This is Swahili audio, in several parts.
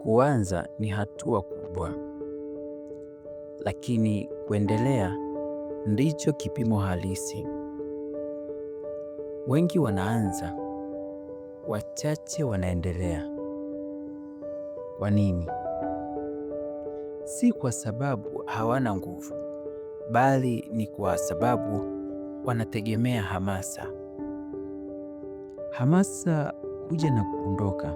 Kuanza ni hatua kubwa, lakini kuendelea ndicho kipimo halisi. Wengi wanaanza, wachache wanaendelea. Kwa nini? Si kwa sababu hawana nguvu, bali ni kwa sababu wanategemea hamasa. Hamasa huja na kuondoka,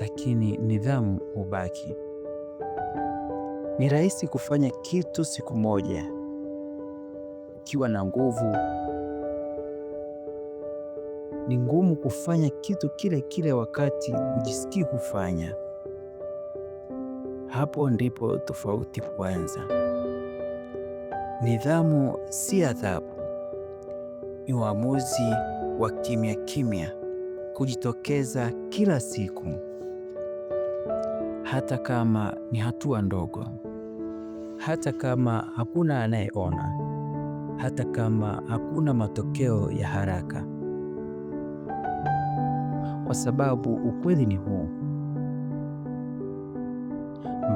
lakini nidhamu hubaki. Ni rahisi kufanya kitu siku moja ukiwa na nguvu. Ni ngumu kufanya kitu kile kile wakati hujisikii kufanya. Hapo ndipo tofauti huanza. Nidhamu si adhabu, ni uamuzi wa kimya kimya kujitokeza kila siku, hata kama ni hatua ndogo, hata kama hakuna anayeona, hata kama hakuna matokeo ya haraka. Kwa sababu ukweli ni huu: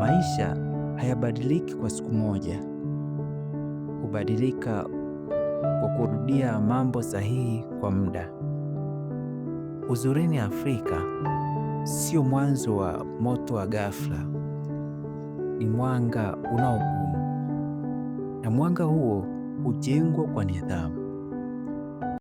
maisha hayabadiliki kwa siku moja, hubadilika kwa kurudia mambo sahihi kwa muda. Uzurini Afrika sio mwanzo wa moto wa ghafla, ni mwanga unaodumu, na mwanga huo hujengwa kwa nidhamu.